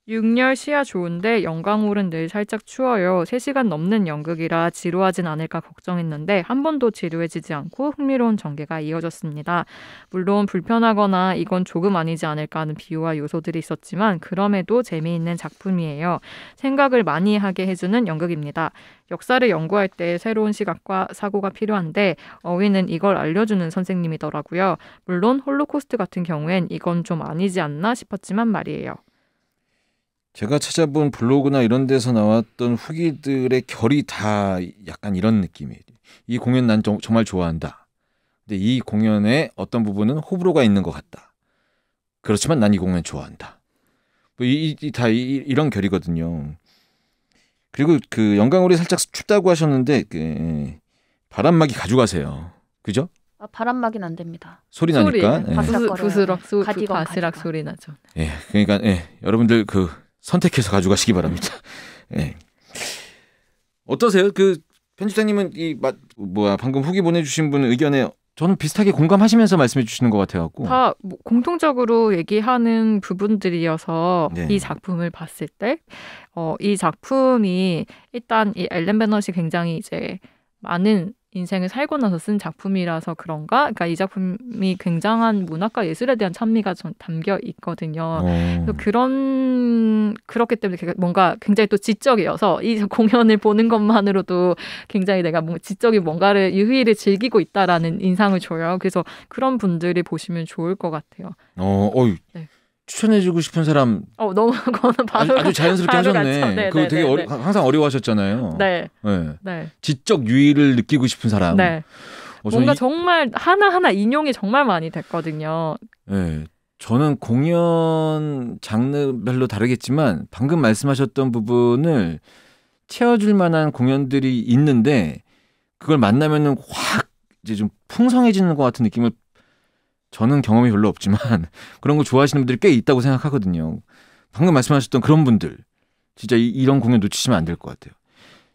6열 시야 좋은데 영광홀은 늘 살짝 추워요. 3시간 넘는 연극이라 지루하진 않을까 걱정했는데 한 번도 지루해지지 않고 흥미로운 전개가 이어졌습니다. 물론 불편하거나 이건 조금 아니지 않을까 하는 비유와 요소들이 있었지만 그럼에도 재미있는 작품이에요. 생각을 많이 하게 해주는 연극입니다. 역사를 연구할 때 새로운 시각과 사고가 필요한데 어휘는 이걸 알려주는 선생님이더라고요. 물론 홀로코스트 같은 경우엔 이건 좀 아니지 않나 싶었지만 말이에요. 제가 찾아본 블로그나 이런 데서 나왔던 후기들의 결이 다 약간 이런 느낌이에요. 이 공연 난 정말 좋아한다. 근데 이 공연의 어떤 부분은 호불호가 있는 것 같다. 그렇지만 난 이 공연 좋아한다. 다 이런 결이거든요. 그리고 영광홀이 살짝 춥다고 하셨는데 바람막이 가져가세요. 그죠? 바람막이는 안 됩니다. 소리 나니까. 바스락 소리 나죠. 그러니까 여러분들 선택해서 가져가시기 바랍니다. 어떠세요? 편집장님은 방금 후기 보내주신 분 의견에 저는 비슷하게 공감하시면서 말씀해 주시는 것 같아갖고 다 공통적으로 얘기하는 부분들이어서 네. 이 작품을 봤을 때 이 작품이 일단 이 앨런 베넷이 굉장히 이제 많은 인생을 살고 나서 쓴 작품이라서 그런가? 그러니까 이 작품이 굉장한 문학과 예술에 대한 찬미가 좀 담겨 있거든요. 그렇기 때문에 뭔가 굉장히 또 지적이어서 이 공연을 보는 것만으로도 굉장히 내가 지적인 뭔가를 유희를 즐기고 있다라는 인상을 줘요. 그래서 그런 분들이 보시면 좋을 것 같아요. 네. 추천해주고 싶은 사람 너무 그거는 바로 아주 자연스럽게 하셨네. 그거 되게 항상 어려워하셨잖아요. 네. 지적 유의를 느끼고 싶은 사람. 네. 뭔가 정말 하나하나 인용이 정말 많이 됐거든요. 네. 저는 공연 장르별로 다르겠지만 방금 말씀하셨던 부분을 채워줄 만한 공연들이 있는데 그걸 만나면은 확 이제 좀 풍성해지는 것 같은 느낌을 저는 경험이 별로 없지만 그런 거 좋아하시는 분들이 꽤 있다고 생각하거든요. 방금 말씀하셨던 그런 분들 진짜 이런 공연 놓치시면 안 될 것 같아요.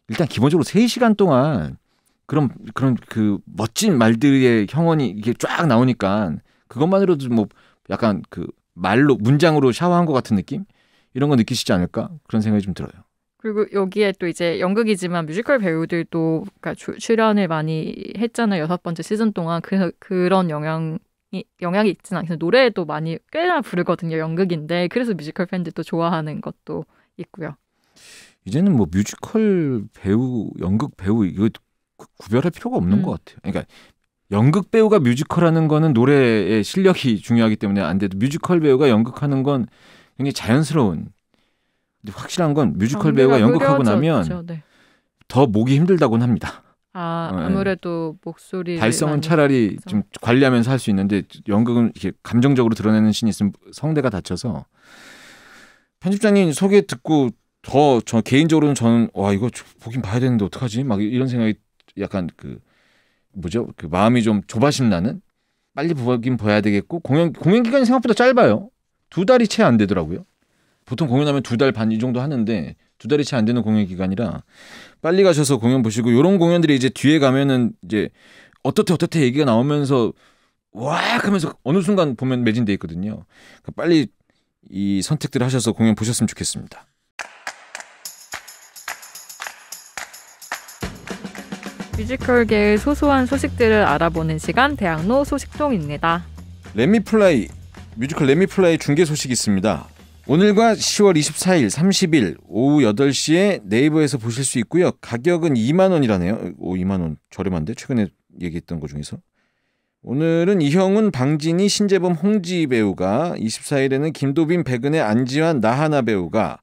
일단 기본적으로 3시간 동안 그런 멋진 말들의 형언이 이게 쫙 나오니까 그것만으로도 약간 말로 문장으로 샤워한 것 같은 느낌? 이런 거 느끼시지 않을까? 그런 생각이 좀 들어요. 그리고 여기에 또 이제 연극이지만 뮤지컬 배우들도 그러니까 출연을 많이 했잖아요. 6번째 시즌 동안. 그래서 그런 영향이 있지는 않아요. 노래도 많이 꽤나 부르거든요. 연극인데. 그래서 뮤지컬 팬들도 좋아하는 것도 있고요. 이제는 뮤지컬 배우, 연극 배우 이거 구별할 필요가 없는 것 같아요. 그러니까 연극 배우가 뮤지컬하는 거는 노래의 실력이 중요하기 때문에 안 돼도 뮤지컬 배우가 연극하는 건 굉장히 자연스러운. 근데 확실한 건 뮤지컬 배우가 연극하고 나면 더 목이 힘들다고는 합니다. 아무래도 목소리 발성은 차라리 좀 관리하면서 할 수 있는데 연극은 이렇게 감정적으로 드러내는 신이 있으면 성대가 다쳐서 편집장님 소개 듣고 저 개인적으로는 저는 와 이거 보긴 봐야 되는데 어떡하지? 막 이런 생각이 약간 그 뭐죠? 그 마음이 좀 조바심 나는 빨리 보긴 봐야 되겠고 공연 기간이 생각보다 짧아요. 2달이 채 안 되더라고요. 보통 공연하면 2달 반 이 정도 하는데 2달이 채 안 되는 공연 기간이라 빨리 가셔서 공연 보시고 이런 공연들이 이제 뒤에 가면은 이제 어떻게 얘기가 나오면서 와 하면서 어느 순간 보면 매진돼 있거든요. 그러니까 빨리 이 선택들을 하셔서 공연 보셨으면 좋겠습니다. 뮤지컬계의 소소한 소식들을 알아보는 시간 대학로 소식통입니다. 렛미플라이 뮤지컬 렛미플라이 중계 소식이 있습니다. 오늘과 10월 24일, 30일 오후 8시에 네이버에서 보실 수 있고요. 가격은 2만 원이라네요. 오 2만 원 저렴한데 최근에 얘기했던 것 중에서. 오늘은 이형훈, 방진희, 신재범, 홍지 배우가 24일에는 김도빈, 백은혜, 안지환, 나하나 배우가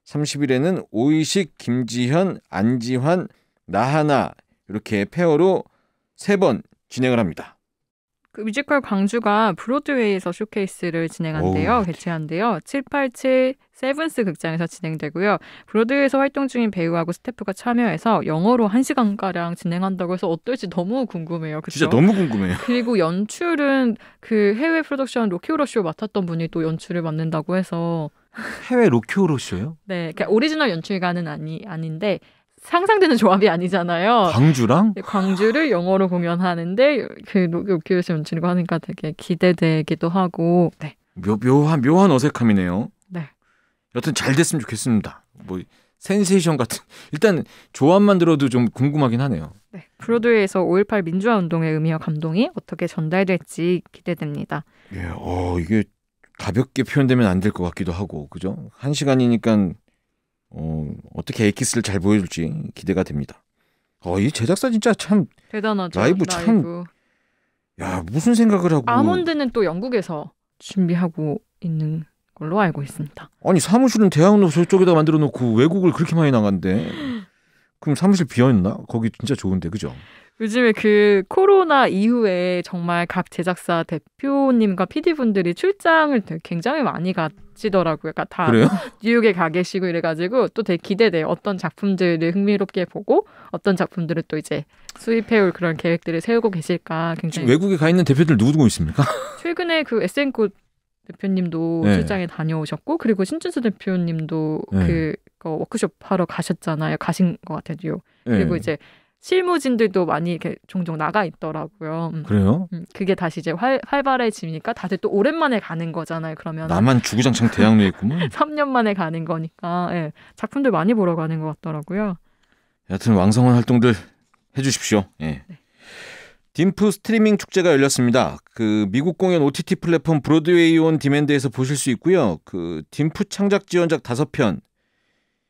30일에는 오이식, 김지현, 안지환, 나하나 이렇게 페어로 3번 진행을 합니다. 그 뮤지컬 광주가 브로드웨이에서 쇼케이스를 진행한대요. 개최한대요. 787 세븐스 극장에서 진행되고요. 브로드웨이에서 활동 중인 배우하고 스태프가 참여해서 영어로 1시간가량 진행한다고 해서 어떨지 너무 궁금해요. 그쵸? 진짜 너무 궁금해요. 그리고 연출은 그 해외 프로덕션 로키오로쇼 맡았던 분이 또 연출을 맡는다고 해서 해외 로키오로쇼요? 네, 그러니까 오리지널 연출가는 아닌데 상상되는 조합이 아니잖아요. 광주랑? 네, 광주를 영어로 공연하는데 그 로키오로쇼 연출이고 하니까 되게 기대되기도 하고 네. 묘한 어색함이네요. 네. 여튼 잘 됐으면 좋겠습니다. 뭐 센세이션 같은 일단 조합만 들어도 좀 궁금하긴 하네요. 네. 브로드웨이에서 5.18 민주화 운동의 의미와 감동이 어떻게 전달될지 기대됩니다. 예, 이게 가볍게 표현되면 안 될 것 같기도 하고, 그죠? 1시간이니까 어떻게 에이키스를 잘 보여줄지 기대가 됩니다. 이 제작사 진짜 참 대단하죠. 라이브 참. 야, 무슨 생각을 하고. 아몬드는 또 영국에서 준비하고 있는 걸로 알고 있습니다. 아니 사무실은 대학로 저쪽에다 만들어 놓고 외국을 그렇게 많이 나간대. 그럼 사무실 비어있나? 거기 진짜 좋은데, 그죠? 요즘에 그 코로나 이후에 정말 각 제작사 대표님과 PD분들이 출장을 굉장히 많이 가시더라고요. 그러니까 다 그래요? 뉴욕에 가 계시고 이래가지고 또 되게 기대돼요. 어떤 작품들을 흥미롭게 보고 어떤 작품들을 또 이제 수입해올 그런 계획들을 세우고 계실까 굉장히. 지금 외국에 가 있는 대표들 누구 있습니까? 최근에 그 SN코 대표님도 네. 출장에 다녀오셨고 그리고 신준수 대표님도 네. 그 워크숍 하러 가셨잖아요. 가신 것 같아요. 뉴욕. 네. 그리고 이제 실무진들도 많이 이렇게 종종 나가 있더라고요. 그래요? 그게 다시 이제 활발해지니까 다들 또 오랜만에 가는 거잖아요. 그러면 나만 주구장창 대학로에 있구만. 3년 만에 가는 거니까 예, 작품들 많이 보러 가는 것 같더라고요. 여하튼 왕성한 활동들 해주십시오. 예. 네. 딤프 스트리밍 축제가 열렸습니다. 그 미국 공연 OTT 플랫폼 브로드웨이 온 디맨드에서 보실 수 있고요. 그 딤프 창작 지원작 5편.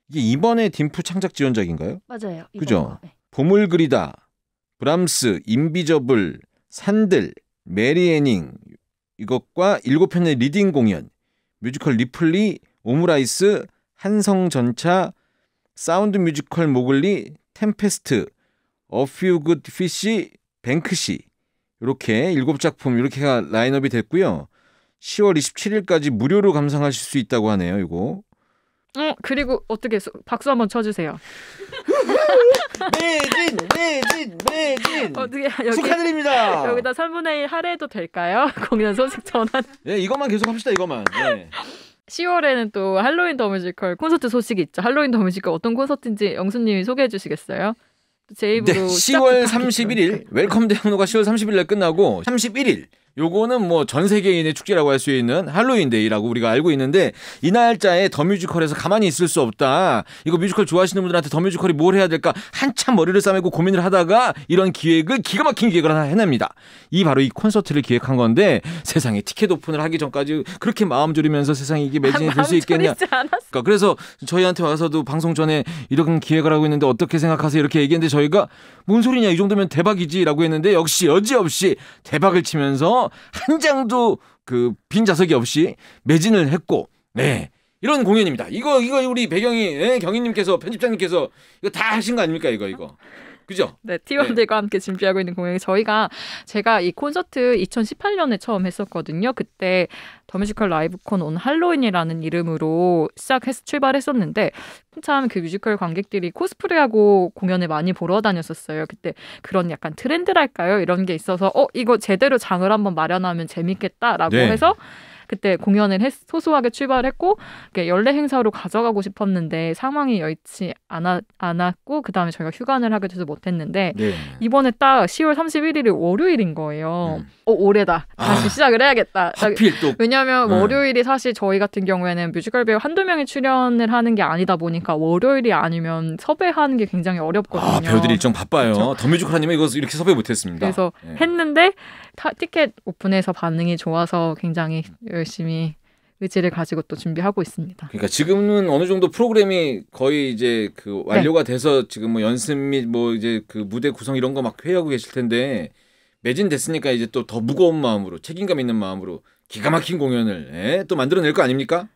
이게 이번에 딤프 창작 지원작인가요? 맞아요. 그죠? 네. 봄을 그리다, 브람스, 인비저블, 산들, 메리 애닝 이것과 7편의 리딩 공연, 뮤지컬 리플리, 오므라이스, 한성전차, 사운드 뮤지컬 모글리, 템페스트, 어퓨 굿 피쉬, 뱅크시 이렇게 7작품 이렇게가 라인업이 됐고요. 10월 27일까지 무료로 감상하실 수 있다고 하네요. 이거. 그리고 어떻게 박수 한번 쳐주세요. 매진. 어떻게 여기 축하드립니다. 여기다 3분의 1 할애도 될까요? 공연 소식 전환. 네, 이것만 계속 합시다. 이것만. 네. 10월에는 또 할로윈 더 뮤지컬 콘서트 소식이 있죠. 할로윈 더 뮤지컬 어떤 콘서트인지 영수님이 소개해 주시겠어요? 제 입으로. 네, 10월 31일 웰컴 대학로가 10월 30일 날 끝나고 31일 요거는 뭐 전 세계인의 축제라고 할 수 있는 할로윈 데이라고 우리가 알고 있는데 이 날짜에 더 뮤지컬에서 가만히 있을 수 없다. 이거 뮤지컬 좋아하시는 분들한테 더 뮤지컬이 뭘 해야 될까 한참 머리를 싸매고 고민을 하다가 이런 기획을 기가 막힌 기획을 하나 해냅니다. 바로 이 콘서트를 기획한 건데 세상에 티켓 오픈을 하기 전까지 그렇게 마음 졸이면서 세상에 이게 매진이 될 수 있겠냐. 그러니까 그래서 저희한테 와서도 방송 전에 이런 기획을 하고 있는데 어떻게 생각하세요? 이렇게 얘기했는데 저희가 뭔 소리냐 이 정도면 대박이지라고 했는데 역시 여지없이 대박을 치면서 한 장도 그 빈 좌석이 없이 매진을 했고 네 이런 공연입니다. 이거 우리 배경이 경희님께서 편집장님께서 이거 다 하신 거 아닙니까 이거 그죠? 네, T1들과 함께 준비하고 있는 공연이 제가 이 콘서트 2018년에 처음 했었거든요. 그때 더 뮤지컬 라이브콘 온 할로윈이라는 이름으로 출발했었는데 참 그 뮤지컬 관객들이 코스프레하고 공연을 많이 보러 다녔었어요. 그때 그런 약간 트렌드랄까요? 이런 게 있어서 이거 제대로 장을 한번 마련하면 재밌겠다라고 네. 해서 그때 공연을 소소하게 출발했고 연례 행사로 가져가고 싶었는데 상황이 여의치 않았고 그 다음에 저희가 휴관을 하게 돼서 못했는데 네. 이번에 딱 10월 31일이 월요일인 거예요. 올해다. 다시 시작을 해야겠다. 하필 또 왜냐하면 월요일이 사실 저희 같은 경우에는 뮤지컬 배우 한두 명이 출연을 하는 게 아니다 보니까 월요일이 아니면 섭외하는 게 굉장히 어렵거든요. 배우들이 일정 바빠요. 그렇죠? 더 뮤지컬 아니면 이거 이렇게 섭외 못했습니다. 그래서 했는데 티켓 오픈해서 반응이 좋아서 굉장히 열심히 의지를 가지고 또 준비하고 있습니다. 그러니까 지금은 어느 정도 프로그램이 거의 이제 그 완료가 돼서 지금 뭐 연습 및 뭐 이제 그 무대 구성 이런 거 막 회의하고 계실 텐데 매진됐으니까 이제 또 더 무거운 마음으로 책임감 있는 마음으로 기가 막힌 공연을 또 만들어낼 거 아닙니까?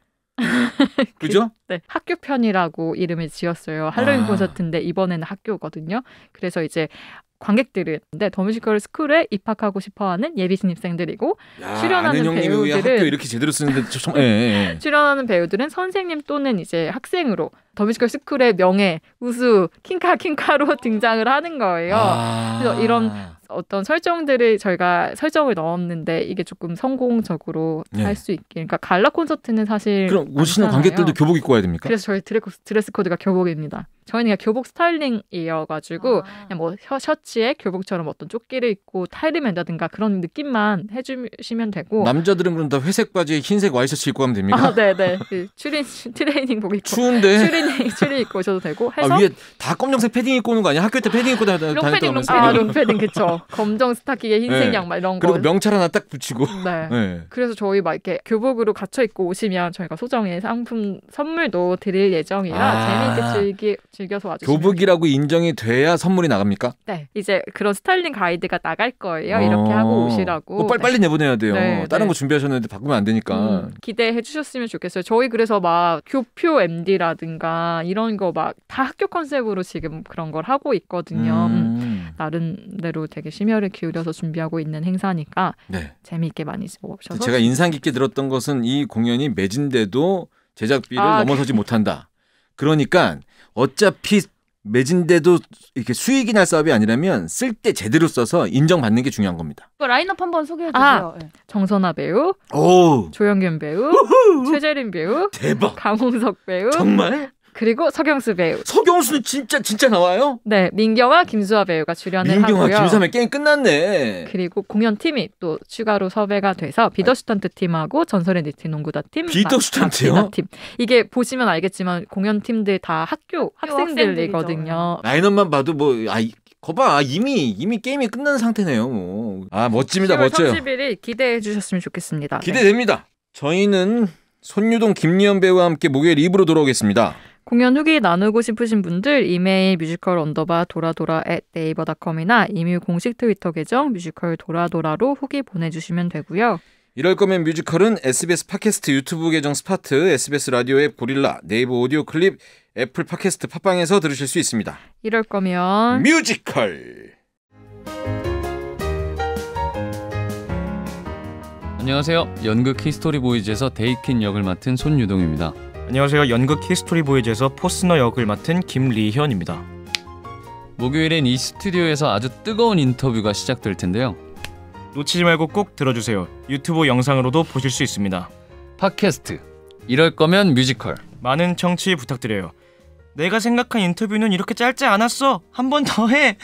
그죠? 네, 학교 편이라고 이름을 지었어요. 할로윈 콘서트인데 이번에는 학교거든요. 그래서 이제 관객들은 더 뮤지컬 스쿨에 입학하고 싶어하는 예비 신입생들이고 출연하는 배우들은 학교 이렇게 제대로 쓰는데 출연하는 배우들은 선생님 또는 이제 학생으로 더 뮤지컬 스쿨의 명예 우수 킹카로 등장을 하는 거예요. 그래서 이런 어떤 설정들을 저희가 설정을 넣었는데 이게 조금 성공적으로 할 수 있게. 그러니까 갈라 콘서트는 사실 그럼 오시는 관객들도 교복 입고 와야 됩니까? 그래서 저희 드레스 코드가 교복입니다. 저희는 그냥 교복 스타일링이어가지고 그냥 뭐 셔츠에 교복처럼 어떤 조끼를 입고 타이를 맨다든가 그런 느낌만 해주시면 되고 남자들은 그럼 다 회색 바지에 흰색 와이셔츠 입고 하면 됩니까? 네네. 트레이닝복 입고 추운데 추리 입고 오셔도 되고 해서 위에 다 검정색 패딩 입고 오는 거 아니야? 학교 때 패딩 입고 다녔다면서 롱패딩 그쵸. 검정 스타킹에 흰색 양말 이런 거. 그리고 명찰 하나 딱 붙이고. 네. 그래서 저희 막 이렇게 교복으로 갇혀 입고 오시면 저희가 소정의 상품 선물도 드릴 예정이라 재미있게 즐겨서 와주시면. 교복이라고 인정이 돼야 선물이 나갑니까? 네. 이제 그런 스타일링 가이드가 나갈 거예요. 이렇게 하고 오시라고. 빨리 내보내야 돼요. 네, 다른 거 준비하셨는데 바꾸면 안 되니까. 기대해 주셨으면 좋겠어요. 저희 그래서 막 교표 MD라든가 이런 거 막 다 학교 컨셉으로 지금 그런 걸 하고 있거든요. 나름대로 되게 심혈을 기울여서 준비하고 있는 행사니까 재미있게 많이 오셔서. 제가 인상 깊게 들었던 것은 이 공연이 매진돼도 제작비를 넘어서지 못한다. 그러니까 어차피 매진돼도 이렇게 수익이 날 사업이 아니라면 쓸 때 제대로 써서 인정받는 게 중요한 겁니다. 라인업 한번 소개해 주세요. 정선아 배우, 조영균 배우, 최재림 배우, 대박. 강홍석 배우, 정말? 그리고 서경수 배우. 서경수는 진짜 나와요? 네, 민경아, 김수아 배우가 출연을 하고요. 민경아, 김수아면 게임 끝났네. 그리고 공연팀이 또 추가로 섭외가 돼서 비더슈턴트 팀하고 전설의 니트 농구다 팀, 비더슈턴트요? 팀. 이게 보시면 알겠지만 공연팀들 다 학생들이거든요. 라인업만 봐도 거봐 이미 게임이 끝난 상태네요. 뭐. 멋집니다. 10월 멋져요. 30일을 기대해 주셨으면 좋겠습니다. 기대됩니다. 저희는 손유동, 김리연 배우와 함께 목요일 2부로 돌아오겠습니다. 공연 후기 나누고 싶으신 분들 이메일 musical_돌아돌아@naver.com이나 이뮤 공식 트위터 계정 뮤지컬 돌아돌아로 후기 보내주시면 되고요. 이럴 거면 뮤지컬은 SBS 팟캐스트 유튜브 계정 스파트, SBS 라디오 앱 고릴라, 네이버 오디오 클립, 애플 팟캐스트 팟빵에서 들으실 수 있습니다. 이럴 거면 뮤지컬. 안녕하세요. 연극 히스토리 보이즈에서 데이킨 역을 맡은 손유동입니다. 안녕하세요. 연극 히스토리 보이즈에서 포스너 역을 맡은 김리현입니다. 목요일엔 이 스튜디오에서 아주 뜨거운 인터뷰가 시작될 텐데요. 놓치지 말고 꼭 들어주세요. 유튜브 영상으로도 보실 수 있습니다. 팟캐스트 이럴 거면 뮤지컬. 많은 청취 부탁드려요. 내가 생각한 인터뷰는 이렇게 짧지 않았어. 한 번 더 해.